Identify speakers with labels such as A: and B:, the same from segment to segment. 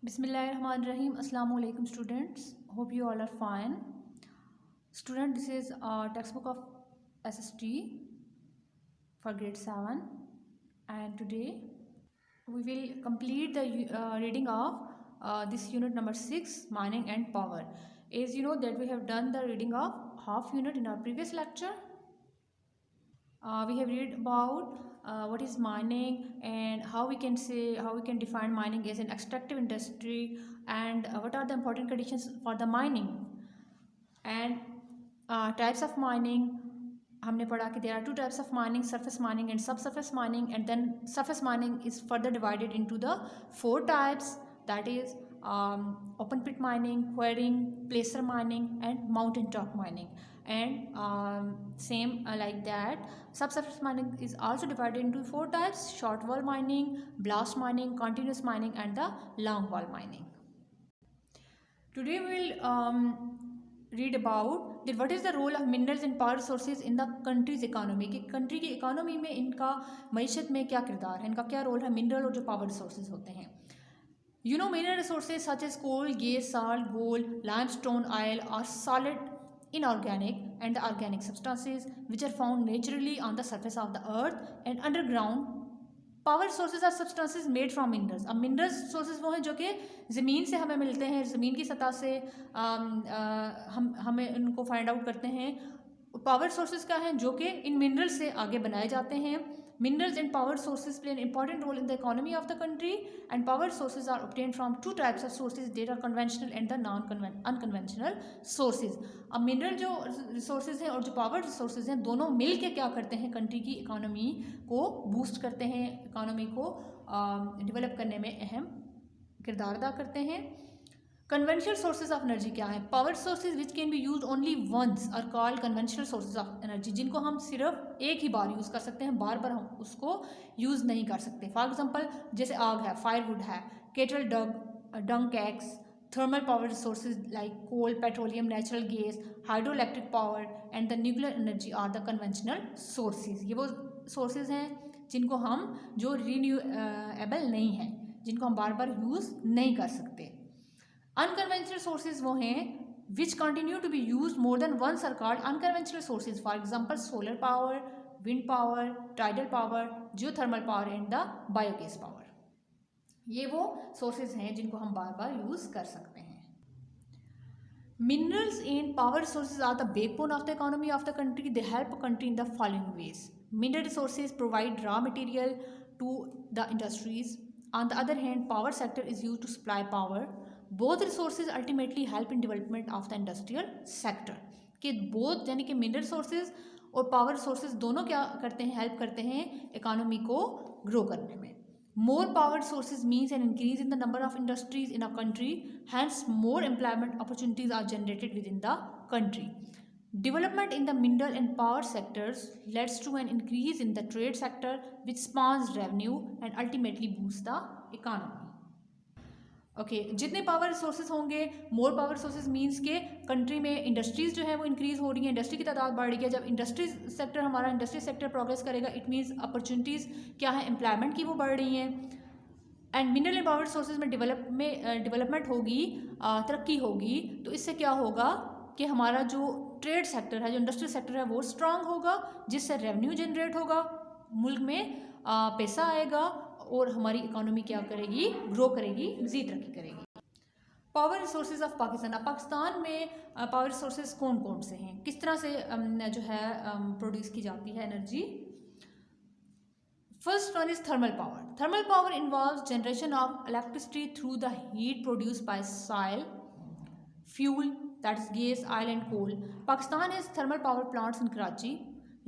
A: Bismillahirrahmanirrahim. Assalamu alaikum students. Hope you all are fine. Student, this is a textbook of SST for grade 7 and today we will complete the reading of this unit number 6, mining and power. As you know that we have done the reading of half unit in our previous lecture. We have read about what is mining and how we can define mining as an extractive industry and what are the important conditions for the mining and types of mining. हमने पढ़ा कि there are two types of mining, surface mining and subsurface mining, and then surface mining is further divided into the 4 types, that is open pit mining, quarrying, placer mining and mountain top mining. And same like that, subsurface mining is also divided into 4 types: short wall mining, blast mining, continuous mining and the long wall mining. Today we will read about that what is the role of minerals and power resources in the country's economy, कि country की economy में इनका मईशत में क्या किरदार है, इनका क्या रोल है, मिनरल और जो पावर रिसोर्सेज होते हैं. You know, mineral resources such as coal, gas, salt, gold, limestone, oil are solid, inorganic and the organic substances which are found naturally on the surface of the earth and underground. Power sources are substances made from minerals. अब minerals sources वो हैं जो कि ज़मीन से हमें मिलते हैं, ज़मीन की सतह से हमें उनको फाइंड आउट करते हैं. पावर सोर्सेज क्या हैं जो कि इन मिनरल्स से आगे बनाए जाते हैं. Minerals and power sources play an important role in the economy of the country, and power sources are obtained from 2 types of sources, that are conventional and the unconventional sources. अब mineral जो resources हैं और जो power resources हैं दोनों मिल के क्या करते हैं, कंट्री की इकोनॉमी को बूस्ट करते हैं, इकोनॉमी को डेवलप करने में अहम किरदार अदा करते हैं. कन्वेंशनल सोर्सेज ऑफ एनर्जी क्या है? Power sources which can be use only once are called conventional sources of energy, जिनको हम सिर्फ एक ही बार यूज़ कर सकते हैं, बार बार हम उसको यूज़ नहीं कर सकते. फॉर एग्जांपल जैसे आग है, फायरवुड है, cattle dung cakes. Thermal power resources like coal, petroleum, natural gas, hydro electric power and the nuclear energy are the conventional sources. ये वो सोर्सेज हैं जिनको हम जो रीन्यूएबल नहीं हैं, जिनको हम बार बार यूज़ नहीं कर सकते. अनकन्वेंशनल सोर्सेज वो हैं which continue to be use more than once are called unconventional sources. For example solar power, wind power, tidal power, geothermal power and the biogas power. ये वो सोर्सेज हैं जिनको हम बार बार यूज कर सकते हैं. Minerals and power resources are the backbone of the economy of the country. They help country in the following ways. Mineral resources provide raw material to the industries. On the other hand, power sector is used to supply power. Both resources ultimately help in development of the industrial sector. कि both यानी कि mineral resources और power resources दोनों क्या करते हैं, help करते हैं इकोनॉमी को ग्रो करने में. More power sources means an increase in the number of industries in a country. Hence, more employment opportunities are generated within the country. Development in the mineral and power sectors leads to an increase in the trade sector which spawns revenue and ultimately boosts the economy. Okay जितने power resources होंगे, more power resources means के country में industries जो है वो increase हो रही हैं, इंडस्ट्री की तादाद बढ़ रही है. जब इंडस्ट्रीज सेक्टर हमारा इंडस्ट्री सेक्टर प्रोग्रेस करेगा, इट मीन्स अपॉर्चुनिटीज़ क्या है, एम्प्लॉयमेंट की वो बढ़ रही हैं. And mineral and power resources में डेवलपमेंट होगी, तरक्की होगी, तो इससे क्या होगा कि हमारा जो ट्रेड सेक्टर है, जो इंडस्ट्रियल सेक्टर है वो स्ट्रांग होगा, जिससे रेवेन्यू जनरेट होगा, मुल्क में पैसा आएगा और हमारी इकोनॉमी क्या करेगी, ग्रो करेगी, मज़ीद तरक्की करेगी. Power resources of Pakistan. अब पाकिस्तान में पावर रिसोर्सेज कौन कौन से हैं, किस तरह से जो है प्रोड्यूस की जाती है energy. First one is thermal power. Thermal power involves generation of electricity through the heat produced by soil, fuel, that is gas, oil and coal. Pakistan has thermal power plants in Karachi,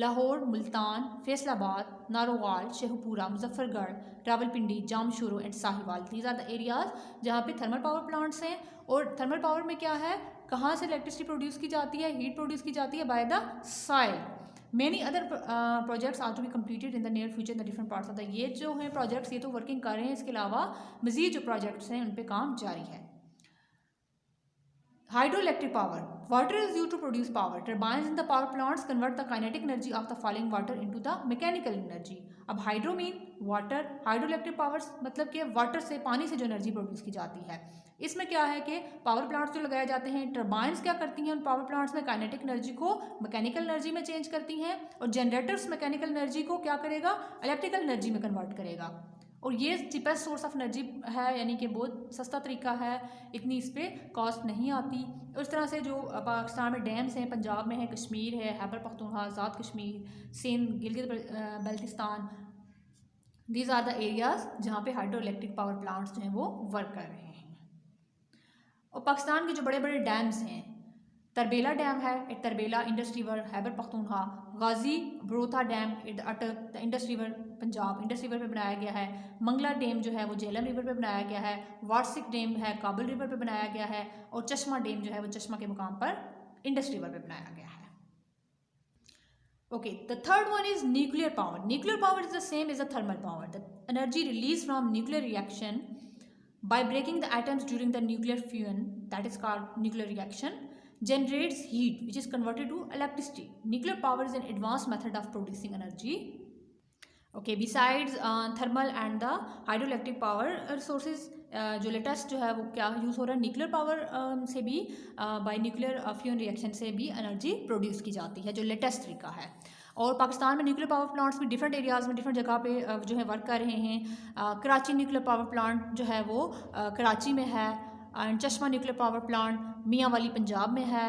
A: Lahore, Multan, Faisalabad, Narowal, Sheikhupura, Muzaffargarh, Rawalpindi, Jamshoro and Sahiwal. These are the areas जहाँ पे thermal power plants हैं. और thermal power में क्या है, कहाँ से electricity produce की जाती है, हीट प्रोड्यूस की जाती है by the soil. Many other projects are to be completed in the near future in the different parts of the. ये जो हैं projects ये तो working कर रहे हैं, इसके अलावा मज़ीद जो projects हैं उन पे काम जारी है. Hydroelectric power. Water is used to produce power. Turbines in the power plants convert the kinetic energy of the falling water into the mechanical energy. अब hydro mean water, hydroelectric power मतलब कि water से, पानी से जो energy produce की जाती है। इसमें क्या है कि पावर प्लांट्स जो लगाए जाते हैं, टर्बाइंस क्या करती हैं उन पावर प्लांट्स में, काइनेटिक एनर्जी को मैकेनिकल एनर्जी में चेंज करती हैं, और जनरेटर्स मैकेनिकल एनर्जी को क्या करेगा, इलेक्ट्रिकल एनर्जी में कन्वर्ट करेगा। और ये चीपेस्ट सोर्स ऑफ एनर्जी है, यानी कि बहुत सस्ता तरीका है, इतनी इस पर कॉस्ट नहीं आती। उस तरह से जो पाकिस्तान में डैम्स हैं, पंजाब में है, कश्मीर है, Khyber Pakhtunkhwa, Azad Kashmir, Sindh, Gilgit Baltistan, these are the areas जहाँ पे हाइड्रो इलेक्ट्रिक पावर प्लांट्स जो हैं वो वर्क कर रहे हैं। और पाकिस्तान के जो बड़े बड़े डैम्स हैं, तरबेला डैम है at Tarbela, Indus river, Khyber Pakhtunkhwa, Ghazi Barotha dam at Attock, Indus river Punjab, Indus river पे बनाया गया है। मंगला डैम जो है वो झेलम रिवर पे बनाया गया है। वार्सिक डैम है काबुल रिवर पे बनाया गया है। और चश्मा डैम जो है वो चश्मा के मुकाम पर इंडस रिवर पे बनाया गया है। Okay, the third one is nuclear power. Nuclear power is the same as the thermal power. The energy released from nuclear reaction by breaking the atoms during the nuclear fusion, that is called nuclear reaction, generates heat which is converted to electricity. Nuclear power is an advanced method of producing energy. Okay, besides thermal and the hydroelectric power resources, जो latest जो है वो क्या use हो रहा है, nuclear power से भी, बाय न्यूक्लियर फ्यूजन रिएक्शन से भी एनर्जी प्रोड्यूस की जाती है, जो लेटेस्ट तरीका है। और पाकिस्तान में न्यूक्लियर पावर प्लांट्स भी डिफरेंट एरियाज़ में डिफरेंट जगह पे जो है वर्क कर रहे हैं। कराची न्यूक्लियर पावर प्लांट जो है वो कराची में है, एंड चश्मा न्यूक्लियर पावर प्लांट मियाँ वाली पंजाब में है,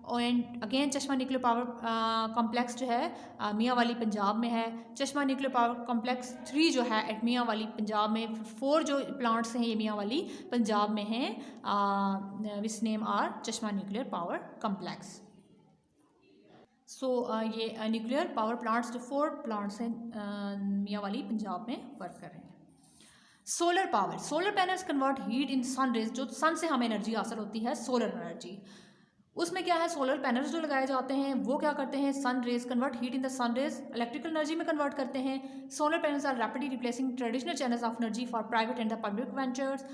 A: एंड अगेन चश्मा न्यूक्लियर पावर कॉम्प्लेक्स जो है मियाँ वाली पंजाब में है। चश्मा न्यूक्लियर पावर कॉम्प्लेक्स 3 जो है एट मियाँ वाली पंजाब में, 4 जो प्लांट्स हैं ये मियाँ वाली पंजाब में हैं, विच नेम आर चश्मा न्यूक्लियर पावर कॉम्प्लेक्स। सो ये न्यूक्लियर पावर प्लांट्स जो 4 प्लांट्स हैं मियाँ वाली पंजाब में वर्क कर रहे हैं। Solar power, solar panels convert heat in sun rays, जो सन से हमें एनर्जी हासिल होती है, सोलर एनर्जी। उसमें क्या है, सोलर पैनल्स जो लगाए जाते हैं वो क्या करते हैं, sun rays convert heat in the sun rays electrical energy में कन्वर्ट करते हैं। Solar panels are rapidly replacing traditional channels of energy for private and the public ventures.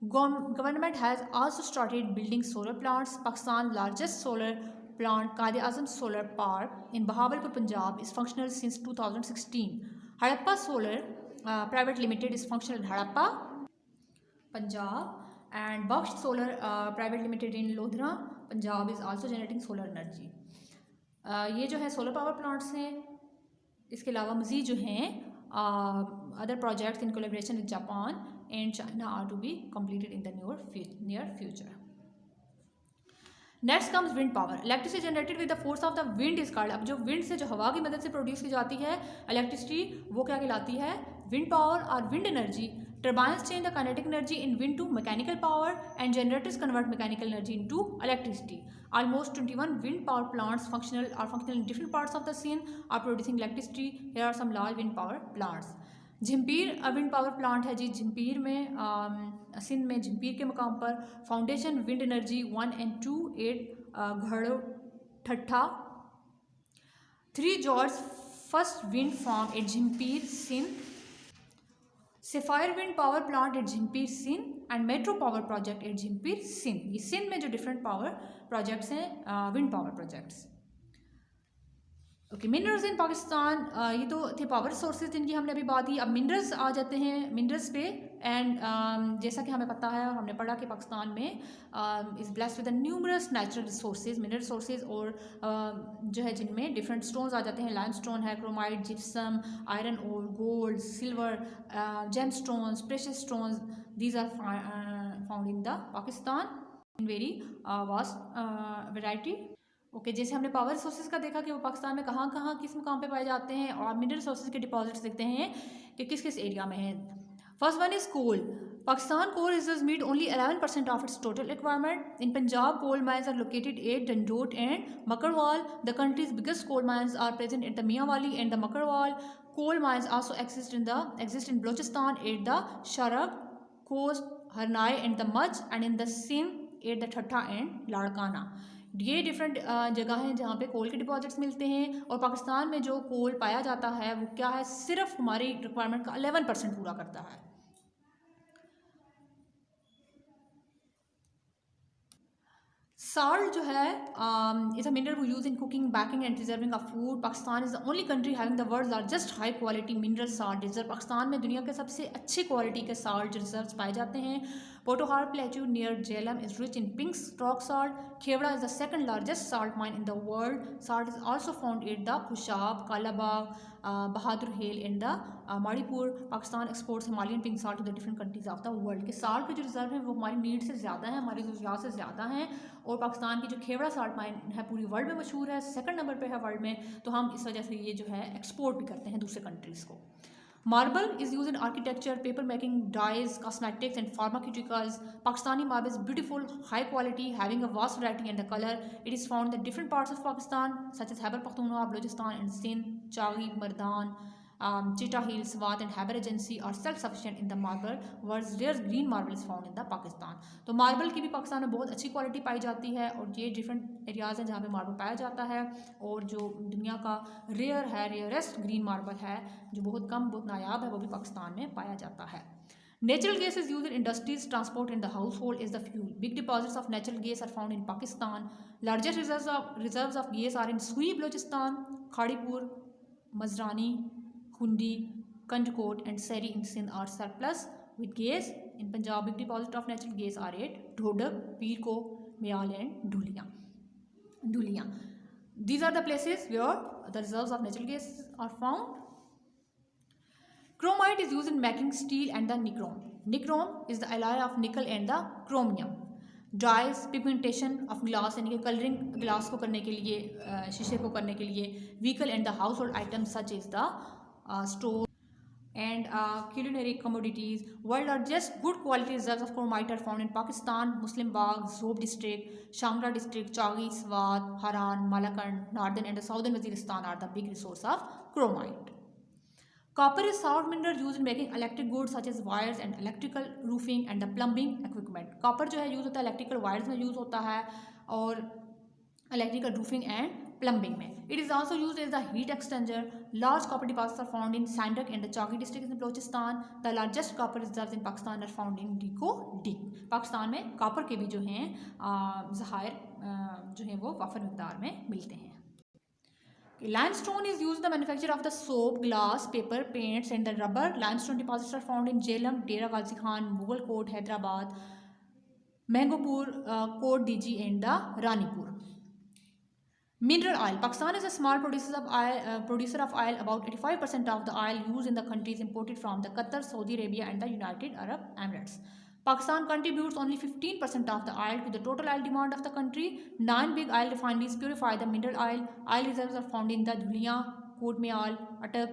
A: Government has also started building solar plants. Pakistan largest solar plant Quaid Azam solar park in Bahawalpur Punjab is functional since 2016। Harappa solar private limited is functional in Harappa Punjab, and Baksh Solar Private Limited in Lodhra Punjab is also generating solar energy. ये जो है solar power plants हैं। इसके अलावा मज़ीद जो हैं other projects in collaboration with Japan and China are to be completed in the near future. Next comes wind power. Electricity generated with the force of the wind is called. अब जो wind से, जो हवा की मदद से produce की जाती है इलेक्ट्रिसिटी, वो क्या कहलाती है, विंड पावर और wind energy. Turbines change the kinetic energy in wind to mechanical power and generators convert mechanical energy into electricity. Almost 21 wind power plants are functional in different parts of the scene are producing electricity. Here are some large wind power plants. Jhimpir wind power plant है जी, झिम्पीर में सिंध में झिम्पीर के मुकाम पर। Foundation wind energy 1 and 2 8 घड़ो Thatta. 3 George first wind farm at Jhimpir Sindh. Sapphire wind power plant at Jhimpir Sindh and metro power project at Jhimpir Sindh. ये सिंध में जो डिफरेंट पावर प्रोजेक्ट्स हैं, wind power projects. Okay, minerals in Pakistan, ये तो थे पावर सोर्सेज जिनकी हमने अभी बात की। अब मिनरल्स आ जाते हैं, मिनरल्स पे। एंड जैसा कि हमें पता है, हमने पढ़ा कि पाकिस्तान में is blessed with the numerous natural resources, mineral sources, और जो है जिनमें डिफरेंट स्टोन्स आ जाते हैं। लाइमस्टोन है, chromite, gypsum, iron ore, gold, silver, gem stones, precious stones, these are found in the Pakistan in very vast variety. Okay, जैसे हमने power resources का देखा कि वो पाकिस्तान में कहाँ कहाँ किस मुकाम पे पाए जाते हैं, और मिनरल रिसोर्सेज के डिपॉजिट्स देखते हैं कि किस किस एरिया में हैं। First one is coal. Pakistan coal reserves meet only 11% of its total requirement. In Punjab coal mines are located at Dandot and Makarwal. The country's biggest coal mines are present at the Mianwali and the Makarwal. Coal mines also exist in Balochistan at the Sharaq coast, Harnai and the Mudge, and in the Sindh at the Thatta and Ladkana। ये different जगह हैं जहाँ पे कोल के deposits मिलते हैं। और पाकिस्तान में जो कोल पाया जाता है वो क्या है, सिर्फ हमारी रिक्वायरमेंट का 11% पूरा करता है। Salt जो है is a mineral we use in cooking, baking and preserving of food. Pakistan is the only country having the world's largest high quality mineral salt reserve. Pakistan में दुनिया के सबसे अच्छी क्वालिटी के salt reserves पाए जाते हैं. Potohar Plateau near Jhelum is rich in pink rock salt. Khewra is the second largest salt mine in the world. Salt is also found in the Khushab, Kalabagh, Bahadur Hill and the Manipur. Pakistan exports Himalayan pink salt to the different countries of the world. के salt के जो reserve हैं वो हमारी need से ज़्यादा हैं, हमारी ज़रूरियात से ज़्यादा हैं. और पाकिस्तान की जो खेवड़ा साल्ट माइन है पूरी वर्ल्ड में मशहूर है, सेकंड नंबर पे है वर्ल्ड में. तो हम इस वजह से ये जो है एक्सपोर्ट भी करते हैं दूसरे कंट्रीज़ को. Marble is used in architecture, paper making, dyes, cosmetics and pharmaceuticals. Pakistani marble is beautiful, high quality, having a vast variety in the color. It is found in different parts of Pakistan such as Khyber Pakhtunkhwa, Balochistan and Sindh. Chaghi, Mardan, Chita Hill, Swat and Khyber Agency are self-sufficient in the marble, whereas rare green marble is found in the Pakistan. तो marble की भी पाकिस्तान में बहुत अच्छी quality पाई जाती है और ये डिफरेंट एरियाज़ हैं जहाँ पे मार्बल पाया जाता है. और जो दुनिया का रेयर है, रेयरेस्ट ग्रीन मार्बल है जो बहुत कम बहुत नायाब है, वो भी पाकिस्तान में पाया जाता है. Natural gas is used in industries, transport and the household is the fuel. Big deposits of natural gas are found in Pakistan. Largest reserves of gas are in Sui, Balochistan, Khadipur, Mazrani, Khundi, Kanjkot and Seri in Sindh are surplus with gas. In Punjab, big deposit of natural gas are at Dhodak, Peer Ko, Meal and Dhulian. These are the places where the reserves of natural gas are found. Chromite is used in making steel and the nichrome. Nichrome is the alloy of nickel and the chromium. Dyes, pigmentation of glass यानी कि colouring glass को करने के लिए, शीशे को करने के लिए. Vehicle and the household items such as the stove and culinary commodities. World largest good quality reserves of chromite are found in Pakistan, Muslim Bagh, Zob district, Shangra district, Chaghi, Swat, Haran, Malakand, Northern and the Southern Waziristan are the big resource of chromite. Copper is soft mineral used in making electric goods such as wires and electrical roofing and the plumbing equipment. Copper जो है use होता है electrical wires में use होता है और electrical roofing and plumbing में. It is also used as the heat exchanger. Large copper deposits are found in Sandak and the Chaghi districts in Balochistan. The largest copper reserves in Pakistan are found in Diko Dik. Pakistan में copper के भी जो हैं ज़खायर जो हैं वो wafer मिकदार में मिलते हैं. Limestone is used in the manufacture of the soap, glass, paper, paints and the rubber. Limestone deposits are found in Jhelum, Dera Ghazi Khan, Mughal Kot, Hyderabad, Mehngopur, Kot Diji and the Ranipur. Mineral oil. Pakistan is a small producer of oil. About 85% of the oil used in the country is imported from the Qatar, Saudi Arabia and the United Arab Emirates. Pakistan contributes only 15% of the oil to the total oil demand of the country. 9 big oil refineries purify the mineral oil. Oil reserves are found in the Dhulian, Kot Meal, Attak,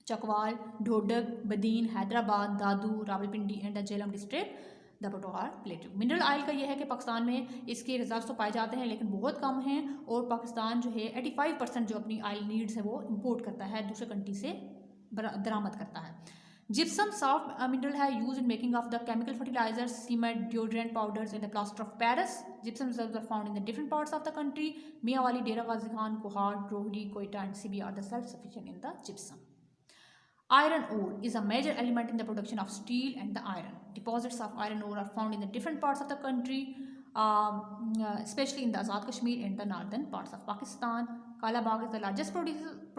A: Chakwal, Dhodak, Badin, Hyderabad, Dadu, Rawalpindi and the Jhelum district. The Potohar plateau. Mineral oil का यह है कि पाकिस्तान में इसके reserves तो पाए जाते हैं लेकिन बहुत कम हैं और पाकिस्तान जो है 85% जो अपनी ऑयल नीड्स है वो इंपोर्ट करता है, दूसरे कंट्री से दरामद करता है. जिप्सम सॉफ्ट मिनरल है use in making of the chemical fertilisers, cement, deodorant powders in the plaster of Paris. Gypsum reserves are found in the different parts of the country. Mianwali, Dera Ghazi Khan, Kohat, Rohri, Quetta and Sibi are the self sufficient in the gypsum. Iron ore is a major element in the production of steel and the iron. Deposits of iron ore are found in the different parts of the country, especially in the Azad Kashmir and the northern parts of Pakistan. Kalabagh is the largest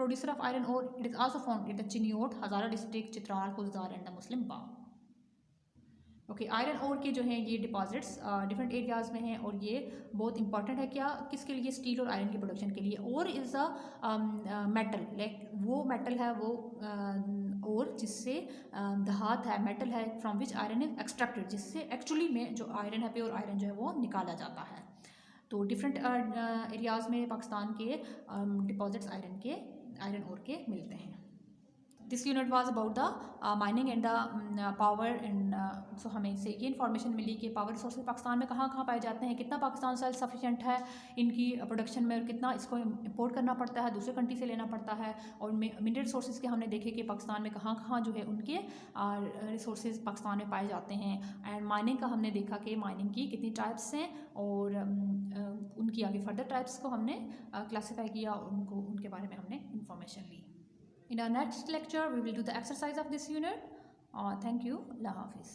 A: producer of iron ore. It is also found in the Chiniot, Hazara district, Chitral, Kulzar and the Muslim Bagh. Okay, iron ore के जो हैं ये deposits different areas में हैं और ये बहुत important है क्या किसके लिए, स्टील और आयरन के प्रोडक्शन के लिए. और इज़ अ मेटल, लाइक वो मेटल है वो और जिससे धात है, मेटल है from which iron is extracted, जिससे एक्चुअली में जो आयरन है प्योर आयरन जो है वो निकाला जाता है. तो डिफरेंट एरियाज़ में पाकिस्तान के डिपॉजिट्स आयरन ओर के मिलते हैं. This unit was about the mining and the power and so हमें इससे ये इन्फॉर्मेशन मिली कि पावर रिसोर्सेज पाकिस्तान में कहाँ कहाँ पाए जाते हैं, कितना पाकिस्तान सेल्फ सफिशिएंट है इनकी प्रोडक्शन में और कितना इसको इंपोर्ट करना पड़ता है, दूसरे कंट्री से लेना पड़ता है. और मिनरल रिसोर्सेज के हमने देखे कि पाकिस्तान में कहाँ कहाँ जो है उनके रिसोर्सेज पाकिस्तान में पाए जाते हैं. एंड माइनिंग का हमने देखा कि माइनिंग की कितनी टाइप्स हैं और उनकी आगे फर्दर टाइप्स को हमने क्लासीफाई किया, उनके बारे में हमने इंफॉर्मेशन ली. In our next lecture, we will do the exercise of this unit. Thank you. Allah Hafiz.